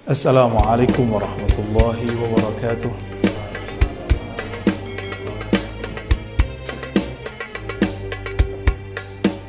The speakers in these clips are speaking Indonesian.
Assalamualaikum warahmatullahi wabarakatuh.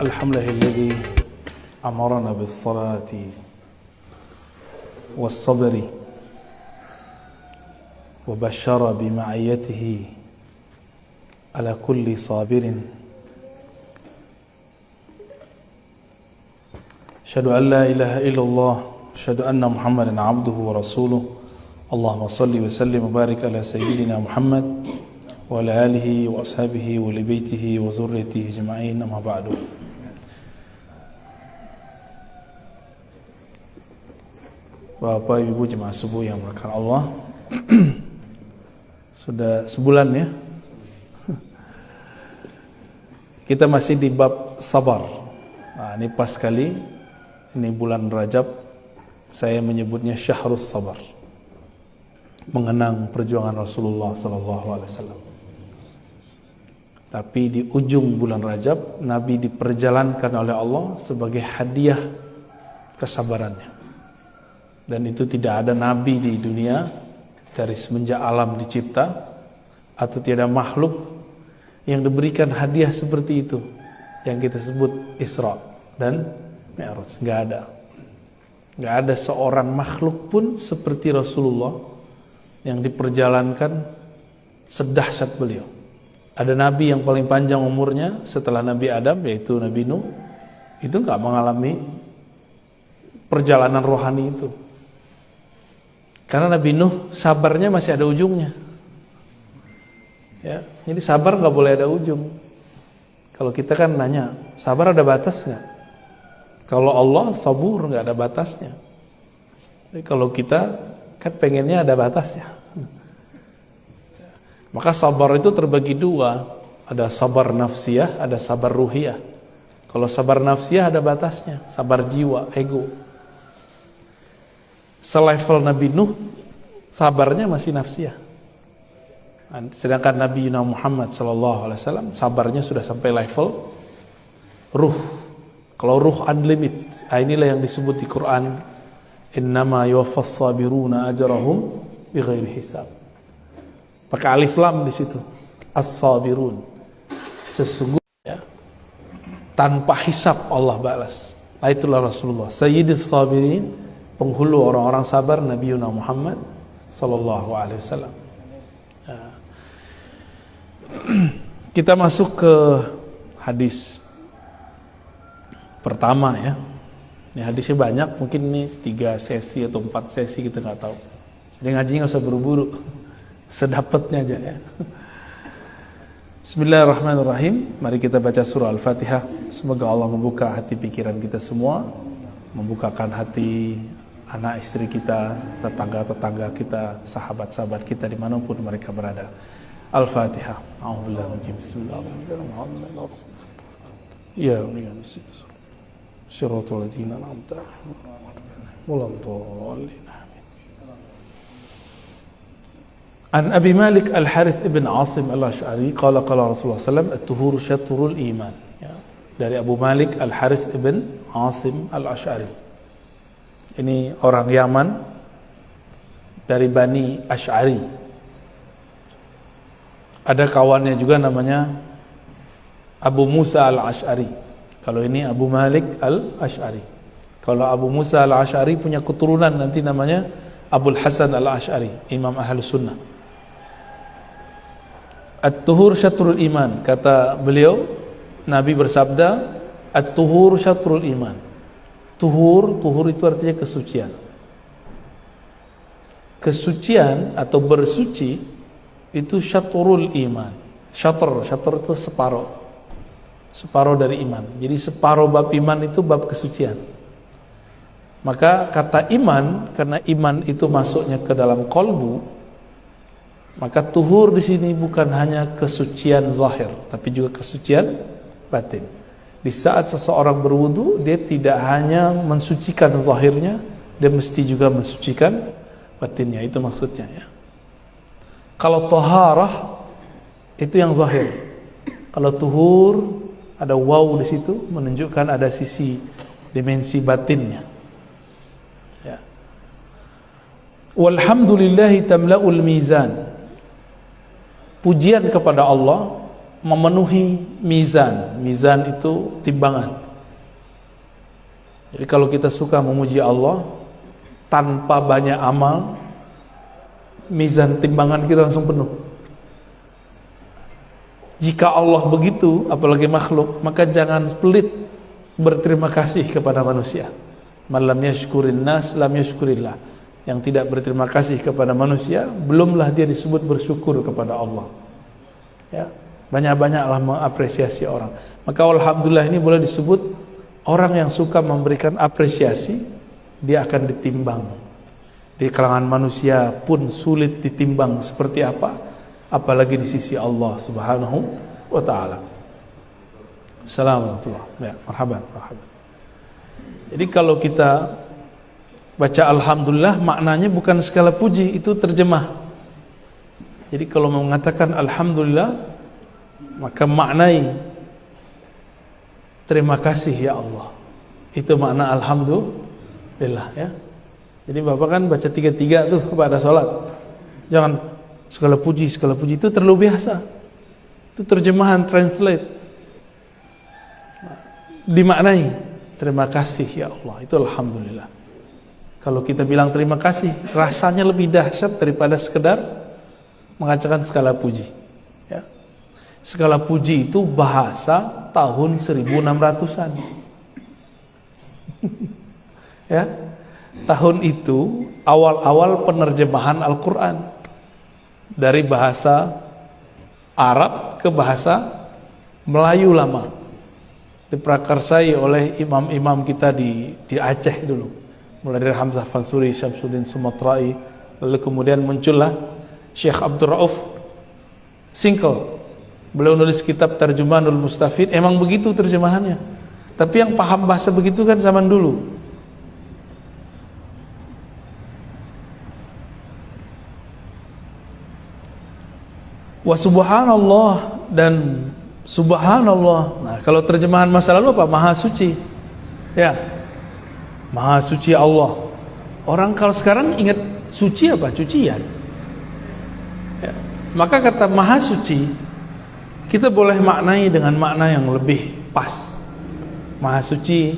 Alhamdulillahilladzi amarna bis salati was sabri wa basyara bi ma'iyatihi ala kulli sabirin. Asyhadu an la ilaha illallah, asyhadu anna Muhammadan abduhu wa rasuluh. Allahumma salli wa sallim wa barik ala sayyidina Muhammad wa ala alihi wa ashabihi wa li baitihi wa zurriyyatihi ajma'in, amma ba'du. Bapak Ibu jemaah subuh yang dimuliakan Allah, sudah sebulan ya kita masih di bab sabar. Nah, ini pas sekali, ini bulan Rajab, saya menyebutnya Syahrus Sabar, mengenang perjuangan Rasulullah SAW. Tapi di ujung bulan Rajab, Nabi diperjalankan oleh Allah sebagai hadiah kesabarannya. Dan itu tidak ada Nabi di dunia dari semenjak alam dicipta, atau tiada makhluk yang diberikan hadiah seperti itu, yang kita sebut Isra dan Mi'raj. Gak ada seorang makhluk pun seperti Rasulullah yang diperjalankan sedahsyat beliau. Ada Nabi yang paling panjang umurnya setelah Nabi Adam, yaitu Nabi Nuh. Itu gak mengalami perjalanan rohani itu, karena Nabi Nuh sabarnya masih ada ujungnya ya. Jadi sabar gak boleh ada ujung. Kalau kita kan nanya, sabar ada batas gak? Kalau Allah sabur gak ada batasnya. Jadi kalau kita kan pengennya ada batasnya. Maka sabar itu terbagi dua, ada sabar nafsiyah, ada sabar ruhiyah. Kalau sabar nafsiyah ada batasnya, sabar jiwa, ego. Selevel Nabi Nuh, sabarnya masih nafsiyah. Sedangkan Nabi Muhammad SAW sabarnya sudah sampai level ruh. Kalau ruh unlimited, inilah yang disebut di Quran, innama yuwaffas sabiruna ajrahum bighairi hisab. Pakai alif lam di situ, as-sabirun, sesungguhnya tanpa hisab Allah balas. Nah, itulah Rasulullah, sayyidus sabirin, penghulu orang-orang sabar, Nabi Muhammad sallallahu alaihi wasallam. Kita masuk ke hadis pertama ya. Ini hadisnya banyak, mungkin ini 3 sesi atau 4 sesi, kita nggak tahu. Jadi ngajinya nggak usah buru-buru, sedapatnya aja ya. Bismillahirrahmanirrahim. Mari kita baca surah Al-Fatihah. Semoga Allah membuka hati pikiran kita semua, membukakan hati anak istri kita, tetangga-tetangga kita, sahabat-sahabat kita dimanapun mereka berada. Al-Fatihah. A'udzubillahi bismillahirrahmanirrahim. Ya Rabbi, syiratal ladzina an'amta 'alaihim ghairil maghdubi 'alaihim. An Abi Malik Al-Harits ibn Asim Al-Asy'ari qala qala Rasulullah sallallahu alaihi wasallam at-tuhuru syatrul iman. Ya. Dari Abu Malik Al-Harits ibn Asim Al-Asy'ari. Ini orang Yaman dari Bani Asy'ari. Ada kawannya juga namanya Abu Musa Al-Asy'ari. Kalau ini Abu Malik Al-Asy'ari. Kalau Abu Musa Al-Asy'ari punya keturunan nanti namanya Abul Hasan Al-Asy'ari, Imam Ahlus Sunnah. At-tuhur syatrul iman. Kata beliau, Nabi bersabda, at-tuhur syatrul iman. Tuhur itu artinya kesucian. Kesucian atau bersuci itu syatrul iman. Syatr itu separuh dari iman. Jadi separuh bab iman itu bab kesucian. Maka kata iman, karena iman itu masuknya ke dalam kolbu, maka tuhur di sini bukan hanya kesucian zahir, tapi juga kesucian batin. Di saat seseorang berwudu, dia tidak hanya mensucikan zahirnya, dia mesti juga mensucikan batinnya. Itu maksudnya ya. Kalau taharah itu yang zahir. Kalau tuhur ada waw di situ menunjukkan ada sisi dimensi batinnya. Ya. Walhamdulillahi tamla'ul mizan. Pujian kepada Allah memenuhi mizan. Mizan itu timbangan. Jadi kalau kita suka memuji Allah tanpa banyak amal, mizan timbangan kita langsung penuh. Jika Allah begitu, apalagi makhluk, maka jangan pelit berterima kasih kepada manusia. Man lam yashkurin nas lam yashkurillah. Yang tidak berterima kasih kepada manusia, belumlah dia disebut bersyukur kepada Allah. Ya, banyak-banyaklah mengapresiasi orang. Maka alhamdulillah ini boleh disebut orang yang suka memberikan apresiasi, dia akan ditimbang. Di kalangan manusia pun sulit ditimbang seperti apa, apalagi di sisi Allah Subhanahu wa taala. Assalamualaikum. Ya, marhaban. Jadi kalau kita baca alhamdulillah, maknanya bukan segala puji, itu terjemah. Jadi kalau mengatakan alhamdulillah, maka maknai terima kasih ya Allah. Itu makna alhamdulillah, ya. Jadi Bapak kan baca 3-3 tuh pada sholat. Jangan segala puji itu terlalu biasa. Itu terjemahan, translate. Dimaknai terima kasih ya Allah, itu alhamdulillah. Kalau kita bilang terima kasih, rasanya lebih dahsyat daripada sekedar mengatakan segala puji, ya. Segala puji itu bahasa tahun 1600-an. Ya. Tahun itu awal-awal penerjemahan Al-Quran dari bahasa Arab ke bahasa Melayu lama, diprakarsai oleh imam-imam kita di Aceh dulu, mulai dari Hamzah Fansuri, Syamsuddin Sumatrai, lalu kemudian muncullah Syekh Abdul Rauf Singkel. Beliau nulis kitab Tarjumanul Mustafid, emang begitu terjemahannya. Tapi yang paham bahasa begitu kan zaman dulu. Wa subhanallah dan subhanallah. Nah, kalau terjemahan masa lalu apa? Maha suci. Ya. Maha suci Allah. Orang kalau sekarang ingat suci apa? Cucian. Ya. Maka kata maha suci kita boleh maknai dengan makna yang lebih pas. Maha suci,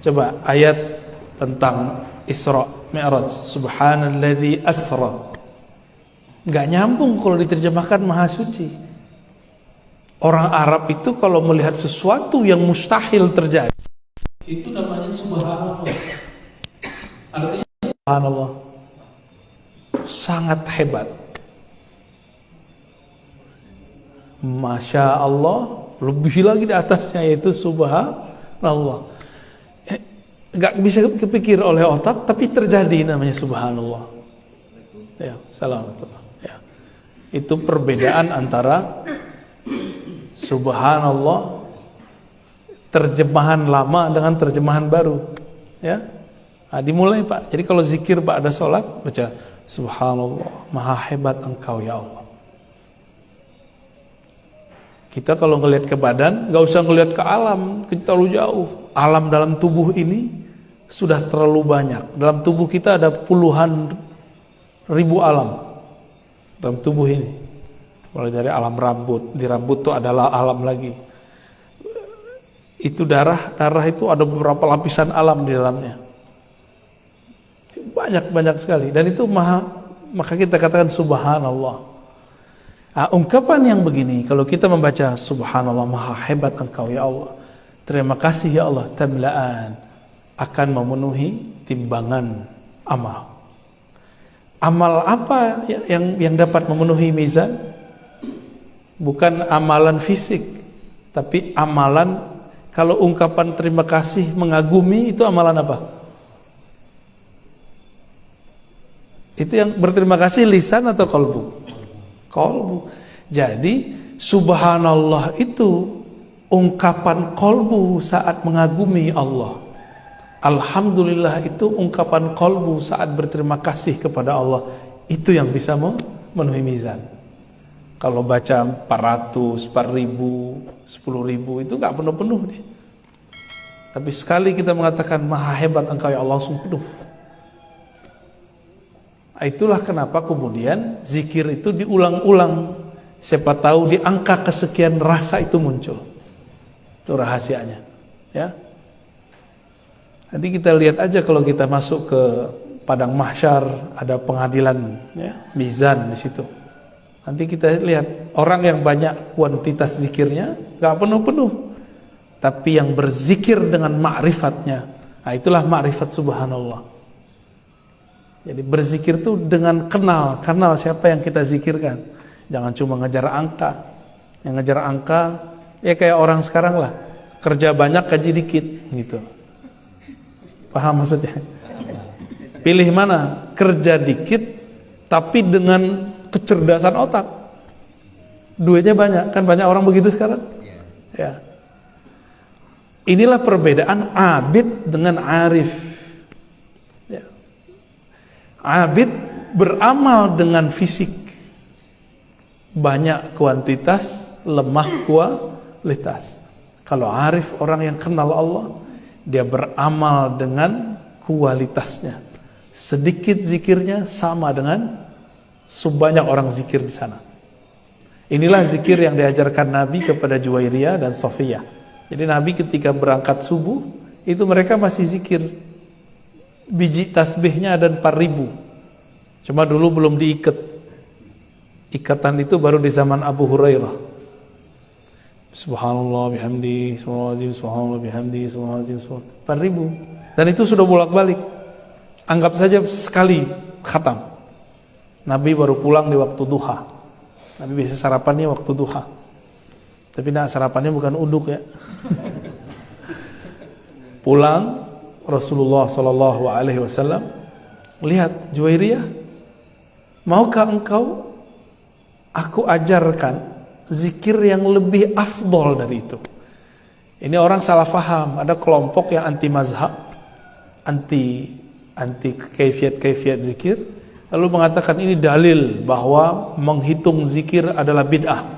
coba ayat tentang Isra Mi'raj, subhanalladzi asra. Nggak nyambung kalau diterjemahkan maha suci. Orang Arab itu kalau melihat sesuatu yang mustahil terjadi, itu namanya subhanallah. Artinya subhanallah, sangat hebat. Masya Allah, lebih lagi di atasnya, yaitu subhanallah. Nggak bisa kepikir oleh otak, tapi terjadi, namanya subhanallah. Ya, salamualaikum. Ya. Itu perbedaan antara subhanallah terjemahan lama dengan terjemahan baru, ya. Nah, dimulai Pak. Jadi kalau zikir Pak ada sholat, baca subhanallah, maha hebat engkau ya Allah. Kita kalau ngelihat ke badan, nggak usah ngelihat ke alam, kita terlalu jauh. Alam dalam tubuh ini sudah terlalu banyak. Dalam tubuh kita ada puluhan ribu alam dalam tubuh ini. Mulai dari alam rambut, di rambut itu adalah alam lagi. Itu darah itu ada beberapa lapisan alam di dalamnya. Banyak sekali. Dan itu maka kita katakan subhanallah. Nah, ungkapan yang begini, kalau kita membaca subhanallah, maha hebat engkau ya Allah, terima kasih ya Allah, tamla'an, akan memenuhi timbangan amal. Amal apa yang dapat memenuhi mizan? Bukan amalan fisik, tapi amalan, kalau ungkapan terima kasih, mengagumi, itu amalan apa? Itu yang berterima kasih lisan atau qalbu? Qalbu. Jadi subhanallah itu ungkapan qalbu saat mengagumi Allah. Alhamdulillah itu ungkapan qalbu saat berterima kasih kepada Allah. Itu yang bisa memenuhi mizan. Kalau baca 400, 4.000, 10.000 itu gak penuh-penuh deh. Tapi sekali kita mengatakan maha hebat engkau ya Allah, langsung penuh. Itulah kenapa kemudian zikir itu diulang-ulang. Siapa tahu di angka kesekian rasa itu muncul. Itu rahasianya, ya. Nanti kita lihat aja kalau kita masuk ke padang mahsyar, ada pengadilan, ya, mizan di situ. Nanti kita lihat orang yang banyak kuantitas zikirnya nggak penuh-penuh, tapi yang berzikir dengan ma'rifatnya, nah itulah ma'rifat subhanallah. Jadi berzikir itu dengan kenal siapa yang kita zikirkan. Jangan cuma ngejar angka. Yang ngejar angka ya kayak orang sekarang lah, kerja banyak gaji dikit gitu. Paham maksudnya? Pilih mana? Kerja dikit tapi dengan kecerdasan otak. Duitnya banyak, kan banyak orang begitu sekarang. Ya. Inilah perbedaan abid dengan arif. Ya. Abid beramal dengan fisik, banyak kuantitas, lemah kualitas. Kalau arif, orang yang kenal Allah, dia beramal dengan kualitasnya. Sedikit zikirnya sama dengan sebanyak orang zikir di sana. Inilah zikir yang diajarkan Nabi kepada Juwairiyah dan Sofiyah. Jadi Nabi ketika berangkat subuh, itu mereka masih zikir. Biji tasbihnya ada 4.000. Cuma dulu belum diikat. Ikatan itu baru di zaman Abu Hurairah. Subhanallah bihamdi, subhanallah bihamdi, subhanallah 4.000. Dan itu sudah bolak-balik. Anggap saja sekali khatam. Nabi baru pulang di waktu duha. Nabi biasa sarapannya waktu duha. Tapi sarapannya bukan uduk ya. Pulang Rasulullah SAW lihat Juwairiyah, maukah engkau aku ajarkan zikir yang lebih afdol dari itu? Ini orang salah faham. Ada kelompok yang anti mazhab, anti kaifiat zikir, lalu mengatakan ini dalil bahwa menghitung zikir adalah bid'ah.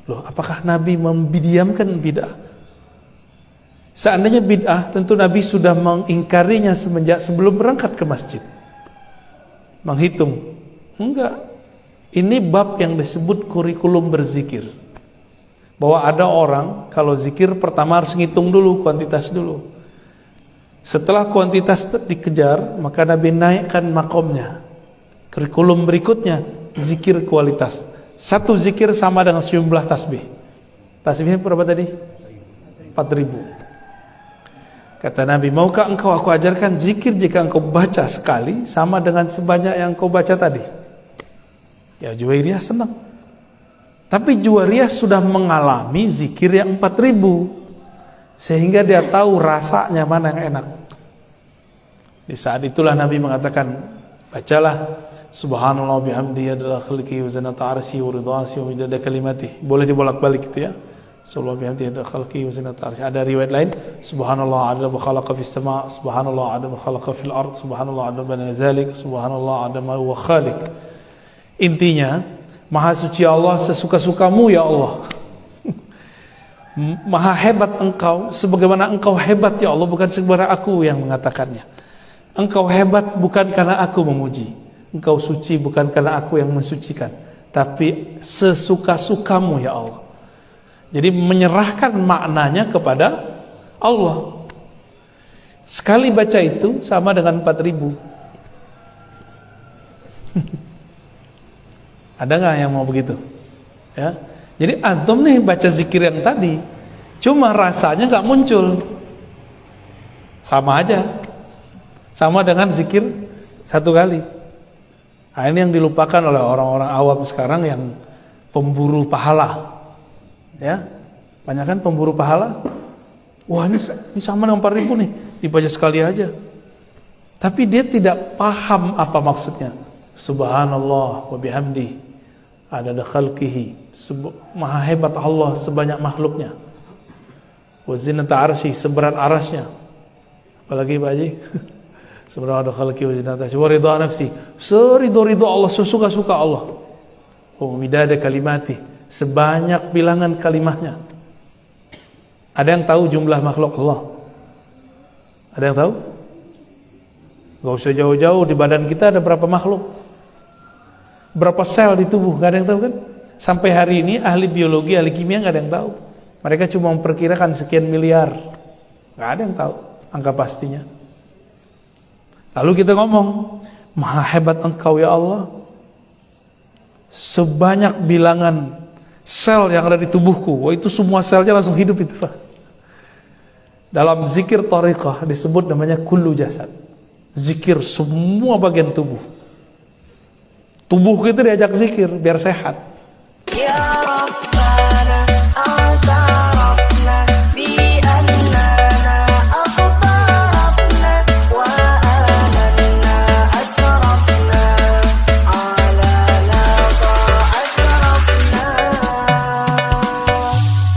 Loh, apakah Nabi memdiamkan bid'ah? Seandainya bid'ah, tentu Nabi sudah mengingkarinya semenjak sebelum berangkat ke masjid. Menghitung. Enggak. Ini bab yang disebut kurikulum berzikir. Bahwa ada orang kalau zikir pertama harus ngitung dulu, kuantitas dulu. Setelah kuantitas dikejar, maka Nabi naikkan makomnya. Kurikulum berikutnya, zikir kualitas. Satu zikir sama dengan sejumlah tasbih. Tasbihnya berapa tadi? 4.000. Kata Nabi, maukah engkau aku ajarkan zikir jika engkau baca sekali sama dengan sebanyak yang kau baca tadi? Ya Juwairiyah senang. Tapi Juwairiyah sudah mengalami zikir yang 4.000, sehingga dia tahu rasanya mana yang enak. Di saat itulah Nabi mengatakan, bacalah subhanallah bihamdihi adalah khalqihi wa zinata arsyihi wa ridwanihi wa midada kalimatihi. Boleh dibolak-balik gitu ya. Subhanallah bihamdihi adalah khalqihi wa zinata arsyihi. Ada riwayat lain, subhanallah adada ma khalaqa fis sama', subhanallah adada ma khalaqa fil ard, subhanallah adada ma zalik, subhanallah adada ma huwa khaliq. Intinya, maha suci Allah sesuka-sukamu ya Allah. Maha hebat engkau sebagaimana engkau hebat ya Allah, bukan sebagaimana aku yang mengatakannya. Engkau hebat bukan karena aku memuji, engkau suci bukan karena aku yang mensucikan, tapi sesuka-sukamu ya Allah. Jadi menyerahkan maknanya kepada Allah. Sekali baca itu sama dengan 4.000. Ada nggak yang mau begitu? Ya. Jadi antum nih baca zikir yang tadi, cuma rasanya nggak muncul. Sama aja. Sama dengan zikir satu kali. Nah, ini yang dilupakan oleh orang-orang awam sekarang yang pemburu pahala. Ya. Banyak kan pemburu pahala. Wah, ini sama dengan 4.000 nih, dibaca sekali aja. Tapi dia tidak paham apa maksudnya. Subhanallah wa bihamdihi adada khalqihi, maha hebat Allah sebanyak makhluknya, wa zinata arsy, seberat arasnya. Apalagi Pak Haji? Seberat khalqihi wa zinata arsy, wa ridha nafsi, seridho-ridho Allah, sesuka-suka Allah. Wa midada kalimati, sebanyak bilangan kalimahnya. Ada yang tahu jumlah makhluk Allah? Ada yang tahu? Gak usah jauh-jauh, di badan kita ada berapa makhluk? Berapa sel di tubuh, gak ada yang tahu kan? Sampai hari ini ahli biologi, ahli kimia gak ada yang tahu. Mereka cuma memperkirakan sekian miliar. Gak ada yang tahu angka pastinya. Lalu kita ngomong, maha hebat engkau ya Allah. Sebanyak bilangan sel yang ada di tubuhku, wah itu semua selnya langsung hidup itu Pak. Dalam zikir thariqah disebut namanya kullu jasad. Zikir semua bagian tubuh. Tubuh kita diajak zikir biar sehat. Ya Rabb.